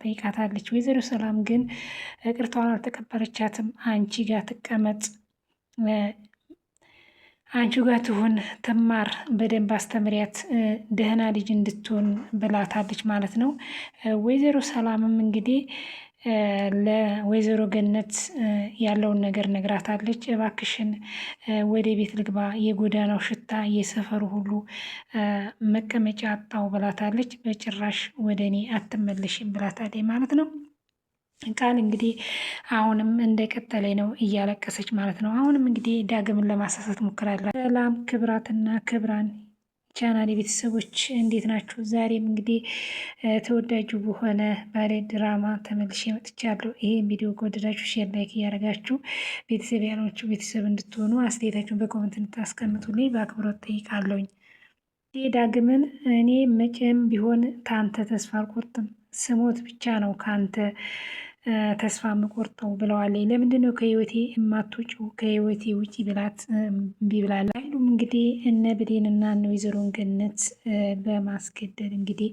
ጠይቃታለች። ወይዘሮ ሰላም ግን ይቅርታዋን አልተቀበለቻትም። አንቺ ጋር ትቀመጥ፣ አንቺ ጋር ትሁን፣ ትማር፣ በደንብ አስተምሪያት፣ ደህና ልጅ እንድትሆን ብላታለች ማለት ነው። ወይዘሮ ሰላምም እንግዲህ ለወይዘሮ ገነት ያለውን ነገር ነግራታለች። እባክሽን ወደ ቤት ልግባ፣ የጎዳናው ሽታ የሰፈሩ ሁሉ መቀመጫ አጣው ብላታለች። በጭራሽ ወደ እኔ አትመለሽም ብላታለች ማለት ነው። ቃል እንግዲህ አሁንም እንደቀጠለ ነው፣ እያለቀሰች ማለት ነው። አሁንም እንግዲህ ዳግምን ለማሳሳት ሞክራለች። ሰላም ክብራትና ክብራን ቻናል ቤተሰቦች እንዴት ናችሁ? ዛሬም እንግዲህ ተወዳጁ በሆነ ባሌ ድራማ ተመልሼ መጥቻለሁ። ይሄን ቪዲዮ ከወደዳችሁ ሼር፣ ላይክ እያደረጋችሁ ቤተሰብ ያሏችሁ ቤተሰብ እንድትሆኑ አስተያየታችሁን በኮመንት እንድታስቀምጡልኝ በአክብሮት ጠይቃለሁኝ። ዳግምን እኔ መቼም ቢሆን ከአንተ ተስፋ አልቆርጥም፣ ስሞት ብቻ ነው ከአንተ ተስፋ የምቆርጠው ብለዋለች። ለምንድን ነው ከህይወቴ የማትወጪው? ከህይወቴ ውጪ ብላት እምቢ ብላለች። ኃይሉም እንግዲህ እነ ብሌንና እነ ወይዘሮን ገነት በማስገደድ እንግዲህ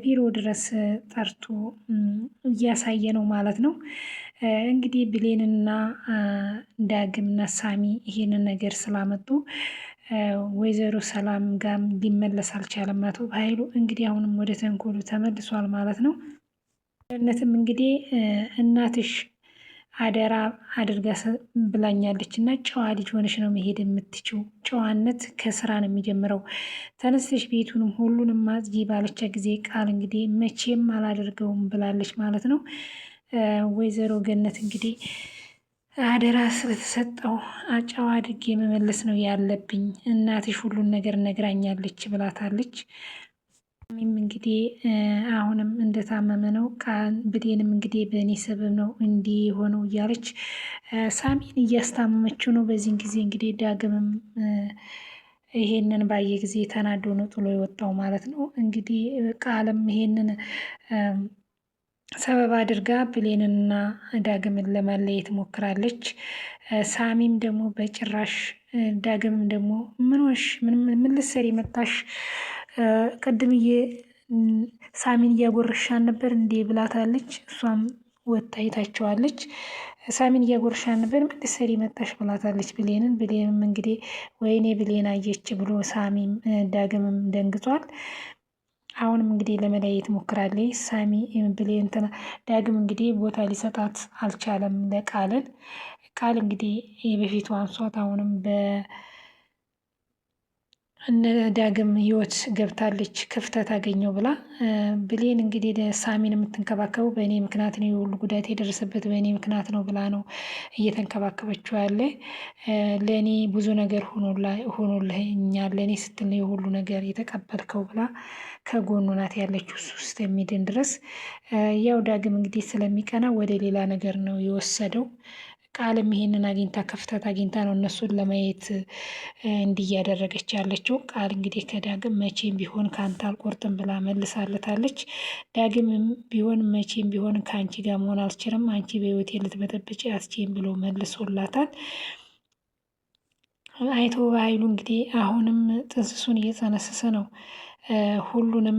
ቢሮ ድረስ ጠርቶ እያሳየ ነው ማለት ነው። እንግዲህ ብሌንና ዳግምና ሳሚ ይሄንን ነገር ስላመጡ ወይዘሮ ሰላም ጋም ሊመለስ አልቻለም። አቶ ኃይሉ እንግዲህ አሁንም ወደ ተንኮሉ ተመልሷል ማለት ነው። ገነትም እንግዲህ እናትሽ አደራ አድርጋ ብላኛለች እና ጨዋ ልጅ ሆነሽ ነው መሄድ የምትችው። ጨዋነት ከስራ ነው የሚጀምረው። ተነስተሽ ቤቱንም ሁሉንም አጽጂ ባለቻ ጊዜ ቃል እንግዲህ መቼም አላደርገውም ብላለች ማለት ነው። ወይዘሮ ገነት እንግዲህ አደራ ስለተሰጠው ጨዋ አድርጌ መመለስ ነው ያለብኝ፣ እናትሽ ሁሉን ነገር ነግራኛለች ብላታለች። ሳሚም እንግዲህ አሁንም እንደታመመ ነው። ብሌንም እንግዲህ በእኔ ሰበብ ነው እንዲህ የሆነው እያለች ሳሚን እያስታመመችው ነው። በዚህን ጊዜ እንግዲህ ዳግምም ይሄንን ባየ ጊዜ ተናዶ ነው ጥሎ የወጣው ማለት ነው። እንግዲህ ቃልም ይሄንን ሰበብ አድርጋ ብሌንንና ዳግምን ለማለየት ሞክራለች። ሳሚም ደግሞ በጭራሽ ዳግምም ደግሞ ምንሽ ምን ልትሰሪ መጣሽ? ቅድምዬ ሳሚን እያጎረሻን ነበር እንዴ ብላታለች። እሷም ወጣ አይታቸዋለች። ሳሚን እያጎረሻን ነበር ምን ልትሰሪ መጣሽ ብላታለች ብሌንን። ብሌንም እንግዲህ ወይኔ ብሌን አየች ብሎ ሳሚም ዳግምም ደንግጧል። አሁንም እንግዲህ ለመለየት ሞክራለች። ሳሚ ብሌን ዳግም እንግዲህ ቦታ ሊሰጣት አልቻለም ለቃልን። ቃል እንግዲህ የበፊቱ አንሷት አሁንም ዳግም ህይወት ገብታለች ክፍተት አገኘው ብላ ብሌን እንግዲህ ሳሚን የምትንከባከበው በእኔ ምክንያት ነው፣ የሁሉ ጉዳት የደረሰበት በእኔ ምክንያት ነው ብላ ነው እየተንከባከበችው ያለ። ለእኔ ብዙ ነገር ሆኖልኛል፣ ለእኔ ስትል ነው የሁሉ ነገር የተቀበልከው ብላ ከጎኑ ናት ያለችው እሱ ውስጥ የሚድን ድረስ። ያው ዳግም እንግዲህ ስለሚቀና ወደ ሌላ ነገር ነው የወሰደው። ቃልም ይሄንን አግኝታ ክፍተት አግኝታ ነው እነሱን ለማየት እንዲህ እያደረገች ያለችው። ቃል እንግዲህ ከዳግም መቼም ቢሆን ከአንተ አልቆርጥም ብላ መልሳለታለች። ዳግምም ቢሆን መቼም ቢሆን ከአንቺ ጋር መሆን አልችልም፣ አንቺ በህይወቴ ልትበጠብጪ አትችይም ብሎ መልሶላታል። አይቶ በኃይሉ እንግዲህ አሁንም ጥንስሱን እየጸነሰሰ ነው። ሁሉንም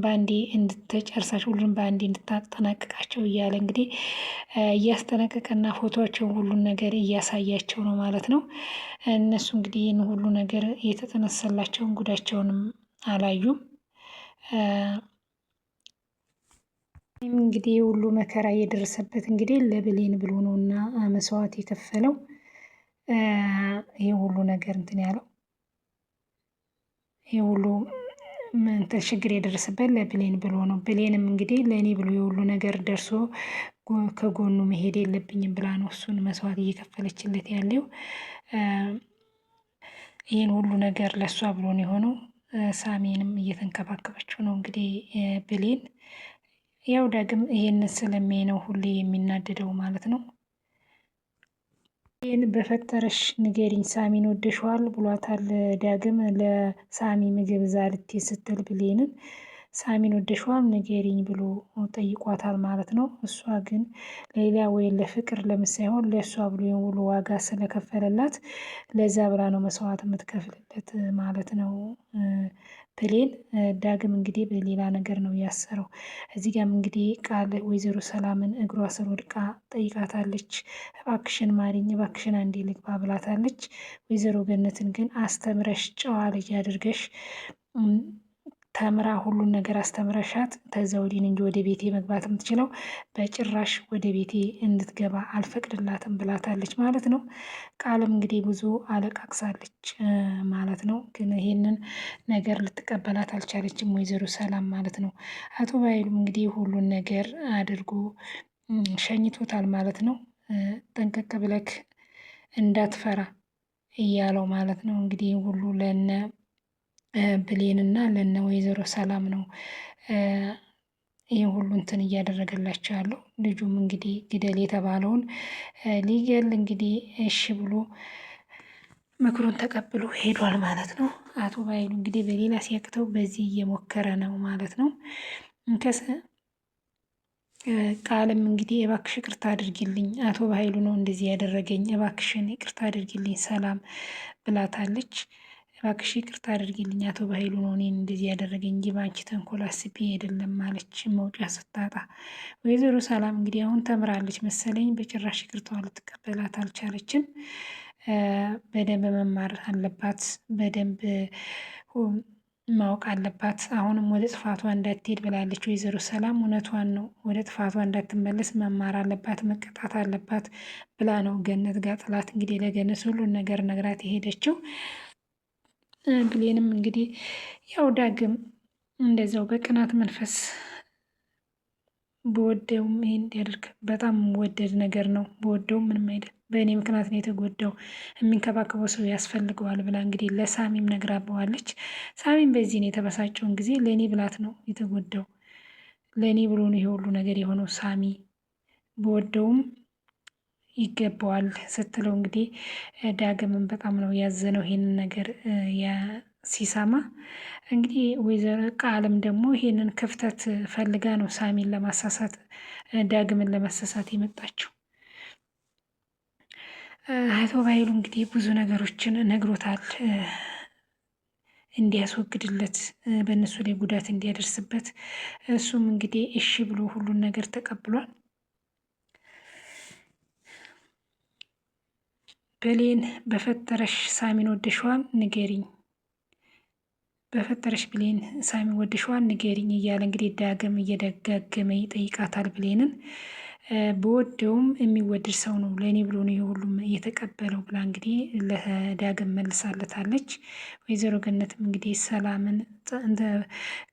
በአንዴ እንድትጨርሳቸው ሁሉንም በአንዴ እንድታጠናቅቃቸው እያለ እንግዲህ እያስጠነቀቀና ፎቶቸውን ሁሉን ነገር እያሳያቸው ነው ማለት ነው። እነሱ እንግዲህ ይህን ሁሉ ነገር የተጠነሰላቸውን ጉዳቸውንም አላዩም። እንግዲህ ሁሉ መከራ እየደረሰበት እንግዲህ ለብሌን ብሎ ነው እና መስዋዕት የከፈለው ይህ ሁሉ ነገር እንትን ያለው ይህ ሁሉ ችግር የደረሰበት ለብሌን ብሎ ነው። ብሌንም እንግዲህ ለእኔ ብሎ የሁሉ ነገር ደርሶ ከጎኑ መሄድ የለብኝም ብላ ነው እሱን መስዋዕት እየከፈለችለት ያለው። ይህን ሁሉ ነገር ለእሷ ብሎ ነው የሆነው። ሳሚንም እየተንከባከበችው ነው እንግዲህ ብሌን። ያው ዳግም ይሄንን ስለሚያይ ነው ሁሌ የሚናደደው ማለት ነው። ይህን በፈጠረሽ ንገሪኝ ሳሚን ወደሸዋል ብሏታል ዳግም ለሳሚ ምግብ ዛልቴ ስትል ብሌንን። ሳሚን ወደሸዋል ንገሪኝ ብሎ ጠይቋታል ማለት ነው። እሷ ግን ሌላ ወይ ለፍቅር ለምሳይሆን ለእሷ ብሎ የውሉ ዋጋ ስለከፈለላት ለዛ ብላ ነው መስዋዕት የምትከፍልለት ማለት ነው ብሌን ዳግም እንግዲህ በሌላ ነገር ነው ያሰረው። እዚህ ጋም እንግዲህ ቃል ወይዘሮ ሰላምን እግሯ ስር ወድቃ ጠይቃታለች። እባክሽን ማሪኝ፣ እባክሽን አንዴ ልግባ ብላታለች። ወይዘሮ ገነትን ግን አስተምረሽ ጨዋ ልጅ አድርገሽ ተምራ ሁሉን ነገር አስተምረሻት ከዛ ወዲህ እንጂ ወደ ቤቴ መግባት የምትችለው በጭራሽ ወደ ቤቴ እንድትገባ አልፈቅድላትም ብላታለች ማለት ነው። ቃልም እንግዲህ ብዙ አለቃቅሳለች ማለት ነው። ግን ይሄንን ነገር ልትቀበላት አልቻለችም ወይዘሮ ሰላም ማለት ነው። አቶ ባይሉም እንግዲህ ሁሉን ነገር አድርጎ ሸኝቶታል ማለት ነው። ጠንቀቅ ብለክ እንዳትፈራ እያለው ማለት ነው። እንግዲህ ሁሉ ለነ ብሌንና ለነ ወይዘሮ ሰላም ነው ይህ ሁሉ እንትን እያደረገላቸው ያለው። ልጁም እንግዲህ ግደል የተባለውን ሊገል እንግዲህ እሺ ብሎ ምክሩን ተቀብሎ ሄዷል ማለት ነው። አቶ ባይሉ እንግዲህ በሌላ ሲያቅተው በዚህ እየሞከረ ነው ማለት ነው። ቃልም እንግዲህ እባክሽ ይቅርታ አድርጊልኝ፣ አቶ ባይሉ ነው እንደዚህ ያደረገኝ፣ እባክሽን ይቅርታ አድርጊልኝ ሰላም ብላታለች። እባክሽ ይቅርታ አድርጊልኝ፣ አቶ ባይሉ ነው እኔን እንደዚህ ያደረገኝ እንጂ በአንቺ ተንኮል አስቤ አይደለም ማለች መውጫ ስታጣ። ወይዘሮ ሰላም እንግዲህ አሁን ተምራለች መሰለኝ፣ በጭራሽ ይቅርታዋ ልትቀበላት አልቻለችም። በደንብ መማር አለባት፣ በደንብ ማወቅ አለባት። አሁንም ወደ ጥፋቷ እንዳትሄድ ብላለች ወይዘሮ ሰላም። እውነቷን ነው፣ ወደ ጥፋቷ እንዳትመለስ መማር አለባት፣ መቀጣት አለባት ብላ ነው ገነት ጋር ጥላት እንግዲህ ለገነት ሁሉን ነገር ነግራት የሄደችው። ብሌንም እንግዲህ ያው ዳግም እንደዛው በቅናት መንፈስ በወደውም ይሄን እንዲያደርግ በጣም ወደድ ነገር ነው። በወደውም ምንም አይደል፣ በእኔ ምክንያት ነው የተጎዳው፣ የሚንከባከበው ሰው ያስፈልገዋል ብላ እንግዲህ ለሳሚም ነግራበዋለች። ሳሚም በዚህ ነው የተበሳጨውን ጊዜ ለእኔ ብላት ነው የተጎዳው፣ ለእኔ ብሎ ነው ይሄ ሁሉ ነገር የሆነው፣ ሳሚ በወደውም ይገባዋል ስትለው እንግዲህ ዳግምን በጣም ነው ያዘነው ይሄንን ነገር ሲሰማ። እንግዲህ ወይዘሮ ቃልም ደግሞ ይሄንን ክፍተት ፈልጋ ነው ሳሚን ለማሳሳት ዳግምን ለማሳሳት የመጣችው። አቶ ባይሉ እንግዲህ ብዙ ነገሮችን ነግሮታል እንዲያስወግድለት፣ በእነሱ ላይ ጉዳት እንዲያደርስበት። እሱም እንግዲህ እሺ ብሎ ሁሉን ነገር ተቀብሏል። ብሌን በፈጠረሽ ሳሚን ወደሸዋል ንገሪኝ፣ በፈጠረሽ ብሌን ሳሚን ወደሸዋል ንገሪኝ እያለ እንግዲህ ዳግም እየደጋገመ ይጠይቃታል ብሌንን። በወደውም የሚወደድ ሰው ነው ለእኔ ብሎ ነው የሁሉም እየተቀበለው ብላ እንግዲህ ለዳግም መልሳለታለች። ወይዘሮ ገነትም እንግዲህ ሰላምን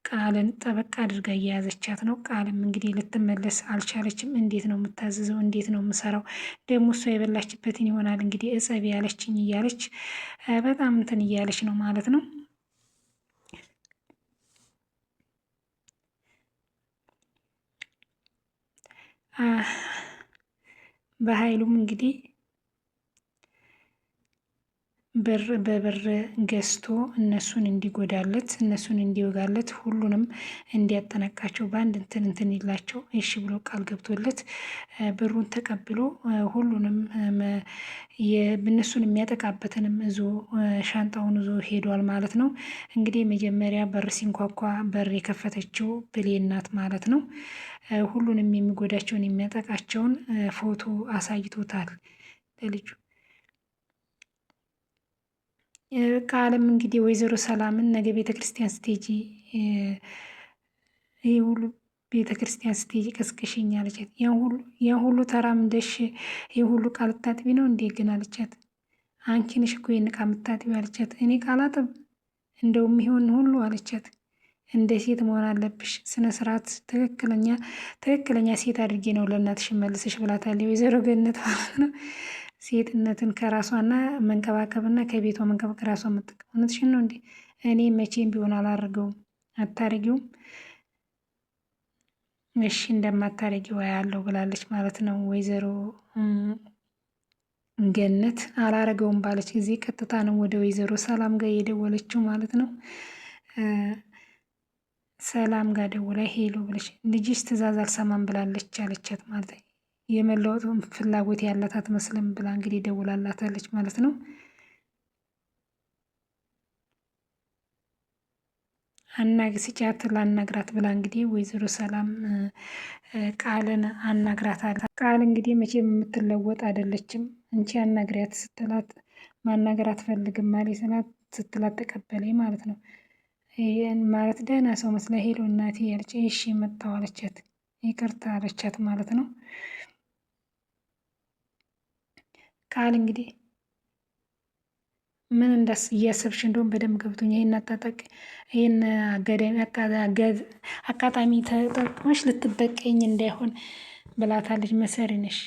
ቃልን ጠበቅ አድርጋ እየያዘቻት ነው። ቃልም እንግዲህ ልትመለስ አልቻለችም። እንዴት ነው የምታዘዘው? እንዴት ነው የምሰራው? ደግሞ እሷ የበላችበትን ይሆናል እንግዲህ እጸብ ያለችኝ እያለች በጣም እንትን እያለች ነው ማለት ነው። በኃይሉም እንግዲህ ብር በብር ገዝቶ እነሱን እንዲጎዳለት፣ እነሱን እንዲወጋለት፣ ሁሉንም እንዲያጠናቃቸው በአንድ እንትን ይላቸው እሺ ብሎ ቃል ገብቶለት ብሩን ተቀብሎ ሁሉንም እነሱን የሚያጠቃበትንም እዞ ሻንጣውን እዞ ሄዷል ማለት ነው። እንግዲህ መጀመሪያ በር ሲንኳኳ በር የከፈተችው ብሌን ናት ማለት ነው። ሁሉንም የሚጎዳቸውን የሚያጠቃቸውን ፎቶ አሳይቶታል ለልጁ። ቃልም እንግዲህ ወይዘሮ ሰላምን ነገ ቤተክርስቲያን ስቴጂ ይህ ሁሉ ቤተክርስቲያን ስቴጂ ቀስቅሽኝ አለቻት። ያን ሁሉ ተራምደሽ ይህ ሁሉ ቃል ታጥቢ ነው እንዴ ግን አለቻት። አንቺ ነሽ እኮ ይህን ዕቃ የምታጥቢ አለቻት። እኔ ቃል አጥብ እንደውም ይሆን ሁሉ አለቻት። እንደ ሴት መሆን አለብሽ፣ ስነ ስርዓት፣ ትክክለኛ ሴት አድርጌ ነው ለእናትሽ መልስሽ ብላታለች ወይዘሮ ገነት ማለት ነው። ሴትነትን ከራሷና መንከባከብና ከቤቷ መንከባከብ ከራሷ መጠቀም። እውነትሽን ነው እንዴ? እኔ መቼም ቢሆን አላደርገውም። አታረጊውም? እሺ እንደማታረጊው ያለው ብላለች ማለት ነው ወይዘሮ ገነት። አላረገውም ባለች ጊዜ ቀጥታ ነው ወደ ወይዘሮ ሰላም ጋር የደወለችው ማለት ነው። ሰላም ጋር ደውላ ሄሎ ብለሽ ልጅሽ ትዕዛዝ አልሰማም ብላለች አለቻት ማለት ነው። የመለወጥ ፍላጎት ያላት አትመስልም ብላ እንግዲህ ደውላላታለች ማለት ነው። ስጫት ላናግራት ብላ እንግዲህ ወይዘሮ ሰላም ቃልን አናግራታል። ቃል እንግዲህ መቼም የምትለወጥ አይደለችም። አንቺ አናግሪያት ስትላት ማናገር አትፈልግም ማለት ስትላት ተቀበለኝ ማለት ነው። ይህን ማለት ደህና ሰው መስላ ሄሎ እናቴ ያለች እሺ መጣሁ አለቻት። ይቅርታ አለቻት ማለት ነው። ቃል እንግዲህ ምን እያሰብሽ እንደሆን በደንብ ገብቶኝ ይህን አጣጣቅ ይህን አጋጣሚ ተጠቅመሽ ልትበቀኝ እንዳይሆን ብላታለች። መሰሪ ነሽ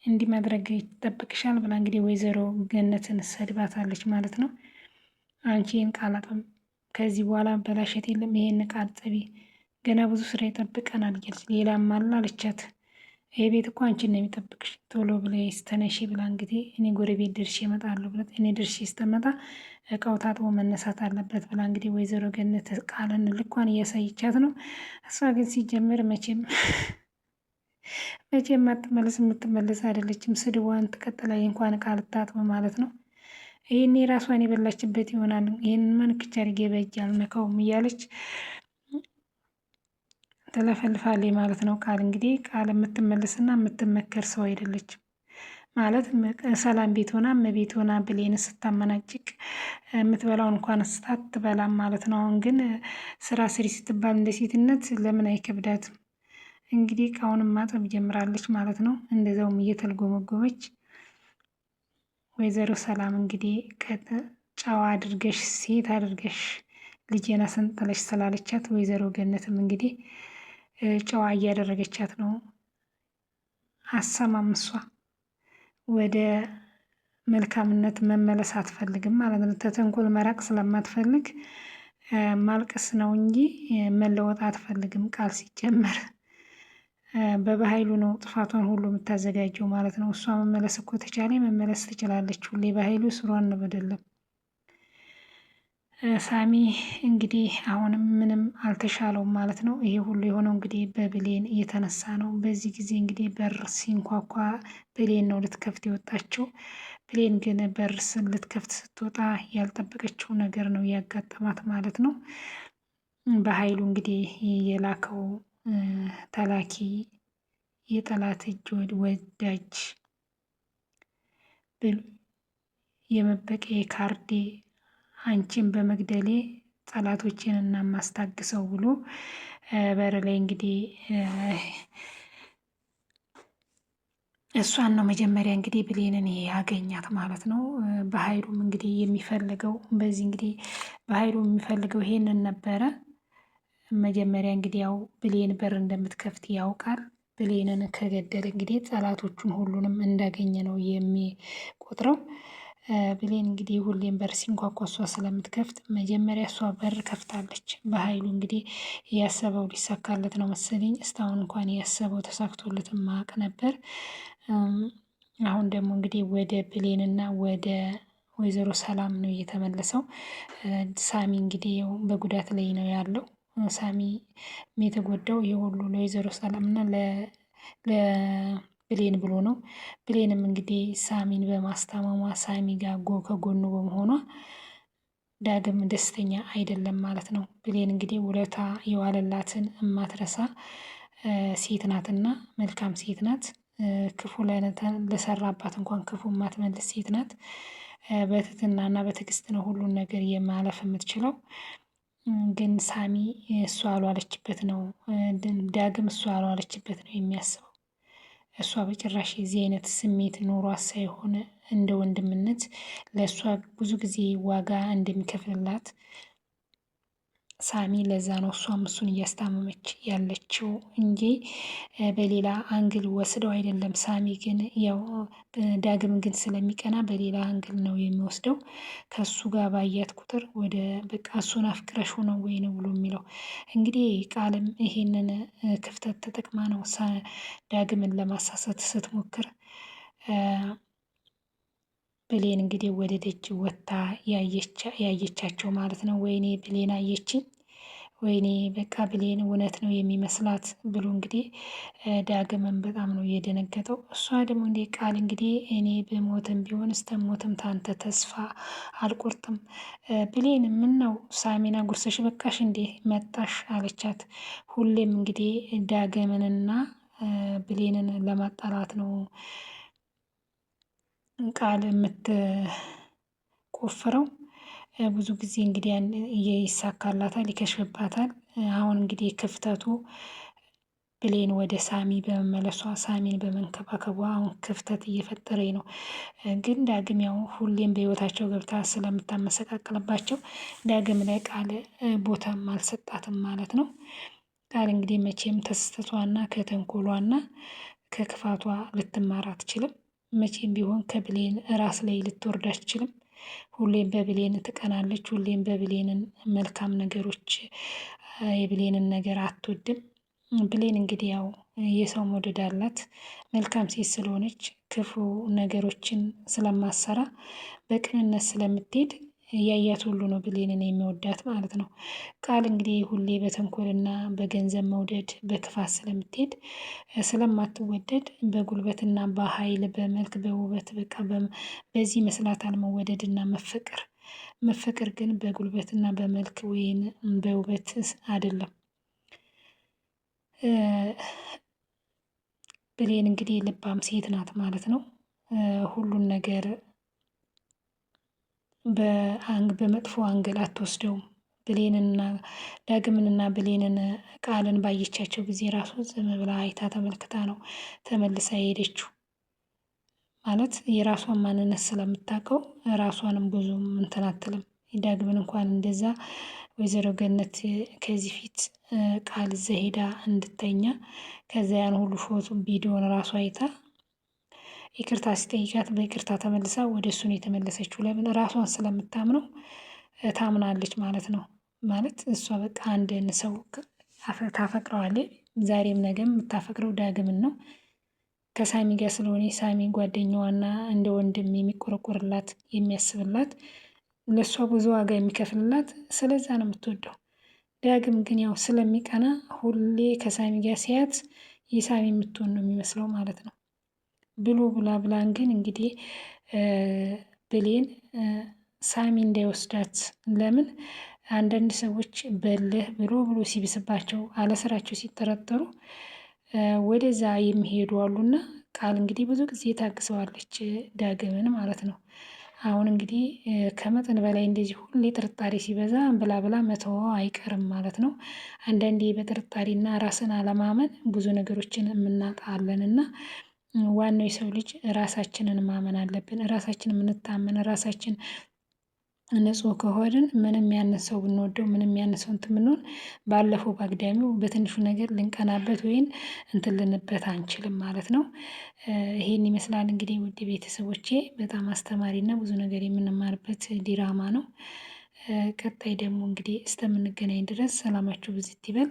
እንዲህ ማድረግ ይጠበቅሻል ብላ እንግዲህ ወይዘሮ ገነትን ሰድባታለች ማለት ነው። አንቺ ይህን ቃል አጥም ከዚህ በኋላ በላሸት የለም ይሄን ቃል ጠቢ ገና ብዙ ስራ ይጠብቀናል እያለች ሌላም አለ አለቻት። ይሄ ቤት እኮ አንቺን ነው የሚጠብቅሽ ቶሎ ብለሽ ተነሺ ብላ እንግዲህ እኔ ጎረቤት ደርሼ እመጣለሁ ብላ እኔ ደርሼ ስተመጣ እቃው ታጥቦ መነሳት አለበት ብላ እንግዲህ ወይዘሮ ገነት ቃልን ልኳን እያሳይቻት ነው። እሷ ግን ሲጀምር መቼም አትመለስ የምትመለስ አይደለችም። ስድቧን ትቀጥላ እንኳን ቃል ታጥቦ ማለት ነው። ይህኔ ራሷን የበላችበት ይሆናል። ይህን መንክቻ አድርጌ በእጅ አልነካውም እያለች ትለፈልፋለች ማለት ነው። ቃል እንግዲህ ቃል የምትመልስና የምትመከር ሰው አይደለችም ማለት ሰላም ቤት ሆና እመቤት ሆና ብሌን ስታመናጭቅ የምትበላውን እንኳን አትበላም ማለት ነው። አሁን ግን ስራ ስሪ ስትባል እንደ ሴትነት ለምን አይከብዳትም? እንግዲህ እቃውንም ማጠብ ጀምራለች ማለት ነው። እንደዛውም እየተልጎመጎመች ወይዘሮ ሰላም እንግዲህ ጨዋ አድርገሽ ሴት አድርገሽ ልጄን አሰንጥለሽ ስላለቻት ወይዘሮ ገነትም እንግዲህ ጨዋ እያደረገቻት ነው። አሰማም እሷ ወደ መልካምነት መመለስ አትፈልግም ማለት ነው። ተተንኮል መራቅ ስለማትፈልግ ማልቀስ ነው እንጂ መለወጥ አትፈልግም። ቃል ሲጀመር በበኃይሉ ነው ጥፋቷን ሁሉ የምታዘጋጀው ማለት ነው። እሷ መመለስ እኮ ተቻለ መመለስ ትችላለች። ሁሌ በኃይሉ ስሯን ነው በደለም። ሳሚ እንግዲህ አሁንም ምንም አልተሻለውም ማለት ነው። ይሄ ሁሉ የሆነው እንግዲህ በብሌን እየተነሳ ነው። በዚህ ጊዜ እንግዲህ በር ሲንኳኳ ብሌን ነው ልትከፍት የወጣችው። ብሌን ግን በር ልትከፍት ስትወጣ ያልጠበቀችው ነገር ነው ያጋጠማት ማለት ነው። በኃይሉ እንግዲህ የላከው ተላኪ የጠላት እጅ ወዳጅ የመበቀዬ ካርዴ አንቺን በመግደሌ ጠላቶችን እና ማስታግሰው ብሎ በር ላይ እንግዲህ እሷን ነው መጀመሪያ እንግዲህ ብሌንን ያገኛት ማለት ነው። በኃይሉም እንግዲህ የሚፈልገው በዚህ እንግዲህ በኃይሉ የሚፈልገው ይሄንን ነበረ። መጀመሪያ እንግዲህ ያው ብሌን በር እንደምትከፍት ያውቃል። ብሌንን ከገደል እንግዲህ ጠላቶቹን ሁሉንም እንዳገኘ ነው የሚቆጥረው። ብሌን እንግዲህ ሁሌም በር ሲንኳኳ እሷ ስለምትከፍት መጀመሪያ እሷ በር ከፍታለች። በኃይሉ እንግዲህ ያሰበው ሊሳካለት ነው መሰለኝ። እስካሁን እንኳን ያሰበው ተሳክቶለት ማቅ ነበር። አሁን ደግሞ እንግዲህ ወደ ብሌንና ወደ ወይዘሮ ሰላም ነው እየተመለሰው። ሳሚ እንግዲህ በጉዳት ላይ ነው ያለው። ሳሚ የተጎዳው የሁሉ ለወይዘሮ ሰላም እና ለብሌን ብሎ ነው። ብሌንም እንግዲህ ሳሚን በማስታመሟ ሳሚ ጋር ከጎኑ በመሆኗ ዳግም ደስተኛ አይደለም ማለት ነው። ብሌን እንግዲህ ውለታ የዋለላትን እማትረሳ ሴት ናትና መልካም ሴት ናት። ክፉ ለሰራባት እንኳን ክፉ የማትመልስ ሴት ናት። በትህትናና በትዕግስት ነው ሁሉን ነገር የማለፍ የምትችለው። ግን ሳሚ እሷ አልዋለችበት ነው ዳግም እሷ አልዋለችበት ነው የሚያስበው። እሷ በጭራሽ የዚህ አይነት ስሜት ኖሯት ሳይሆን እንደ ወንድምነት ለእሷ ብዙ ጊዜ ዋጋ እንደሚከፍልላት ሳሚ ለዛ ነው እሷም እሱን እያስታመመች ያለችው እንጂ በሌላ አንግል ወስደው አይደለም። ሳሚ ግን ያው ዳግም ግን ስለሚቀና በሌላ አንግል ነው የሚወስደው። ከሱ ጋር ባያት ቁጥር ወደ በቃ እሱን አፍቅረሹ ነው ወይ ነው ብሎ የሚለው እንግዲህ ቃልም ይሄንን ክፍተት ተጠቅማ ነው ዳግምን ለማሳሳት ስትሞክር ብሌን እንግዲህ ወደ ደጅ ወጥታ ያየቻቸው ማለት ነው። ወይኔ ብሌን አየችኝ፣ ወይኔ በቃ ብሌን እውነት ነው የሚመስላት ብሎ እንግዲህ ዳግምን በጣም ነው እየደነገጠው። እሷ ደግሞ እንዴ ቃል እንግዲህ እኔ በሞትም ቢሆን እስተሞትም ታንተ ተስፋ አልቆርጥም። ብሌን ምን ነው ሳሚና ጉርሰሽ በቃሽ እንዴ መጣሽ አለቻት። ሁሌም እንግዲህ ዳግምንና ብሌንን ለማጣላት ነው ቃል የምትቆፍረው። ብዙ ጊዜ እንግዲህ ይሳካላታል፣ ይከሽፍባታል። አሁን እንግዲህ ክፍተቱ ብሌን ወደ ሳሚ በመመለሷ ሳሚን በመንከባከቧ አሁን ክፍተት እየፈጠረኝ ነው። ግን ዳግም ያው ሁሌም በህይወታቸው ገብታ ስለምታመሰቃቅልባቸው ዳግም ላይ ቃል ቦታም አልሰጣትም ማለት ነው። ቃል እንግዲህ መቼም ተስተቷና ከተንኮሏና ከክፋቷ ልትማር አትችልም። መቼም ቢሆን ከብሌን ራስ ላይ ልትወርድ አትችልም። ሁሌም በብሌን ትቀናለች። ሁሌም በብሌንን መልካም ነገሮች የብሌንን ነገር አትወድም። ብሌን እንግዲህ ያው የሰው መውደድ አላት። መልካም ሴት ስለሆነች ክፉ ነገሮችን ስለማሰራ በቅንነት ስለምትሄድ ያያት ሁሉ ነው ብሌንን የሚወዳት ማለት ነው። ቃል እንግዲህ ሁሌ በተንኮልና በገንዘብ መውደድ በክፋት ስለምትሄድ ስለማትወደድ በጉልበትና በኃይል በመልክ በውበት በቃ በዚህ ይመስላታል መወደድና መፈቀር። መፈቀር ግን በጉልበትና በመልክ ወይም በውበት አይደለም። ብሌን እንግዲህ ልባም ሴት ናት ማለት ነው። ሁሉን ነገር በመጥፎ አንግል አትወስደውም። ብሌንና ዳግምንና ብሌንን ቃልን ባየቻቸው ጊዜ ራሱ ዝም ብላ አይታ ተመልክታ ነው ተመልሳ የሄደችው። ማለት የራሷን ማንነት ስለምታውቀው ራሷንም ብዙም እንትን አትልም። ዳግምን እንኳን እንደዛ ወይዘሮ ገነት ከዚህ ፊት ቃል እዛ ሄዳ እንድተኛ ከዛ ያን ሁሉ ፎቶ ቪዲዮን ራሷ አይታ ይቅርታ ሲጠይቃት በይቅርታ ተመልሳ ወደ እሱ ነው የተመለሰችው። ለምን ራሷን ስለምታምነው ታምናለች ማለት ነው። ማለት እሷ በቃ አንድን ሰው ታፈቅረዋለች። ዛሬም ነገም የምታፈቅረው ዳግምን ነው። ከሳሚ ጋር ስለሆነ ሳሚ ጓደኛዋና እንደ ወንድም የሚቆረቆርላት የሚያስብላት ለእሷ ብዙ ዋጋ የሚከፍልላት ስለዛ ነው የምትወደው። ዳግም ግን ያው ስለሚቀና ሁሌ ከሳሚ ጋር ሲያት የሳሚ የምትሆን ነው የሚመስለው ማለት ነው። ብሎ ብላ ብላን ግን እንግዲህ ብሌን ሳሚ እንዳይወስዳት። ለምን አንዳንድ ሰዎች በልህ ብሎ ብሎ ሲብስባቸው አለስራቸው ሲጠረጠሩ ወደዛ የሚሄዱ አሉና ቃል እንግዲህ ብዙ ጊዜ ታግሰዋለች ዳግምን ማለት ነው። አሁን እንግዲህ ከመጠን በላይ እንደዚህ ሁሌ ጥርጣሬ ሲበዛ ብላ ብላ መተው አይቀርም ማለት ነው። አንዳንዴ በጥርጣሬና ራስን አለማመን ብዙ ነገሮችን የምናጣለን እና ዋናው የሰው ልጅ ራሳችንን ማመን አለብን። ራሳችን የምንታመን ራሳችን ንጹህ ከሆንን ምንም ያንን ሰው ብንወደው ምንም ያንን ሰው እንትን ብንሆን ባለፈው በአግዳሚው በትንሹ ነገር ልንቀናበት ወይም እንትን ልንበት አንችልም ማለት ነው። ይሄን ይመስላል እንግዲህ ውድ ቤተሰቦቼ በጣም አስተማሪና ብዙ ነገር የምንማርበት ዲራማ ነው። ቀጣይ ደግሞ እንግዲህ እስከምንገናኝ ድረስ ሰላማችሁ ብዝት ይበል።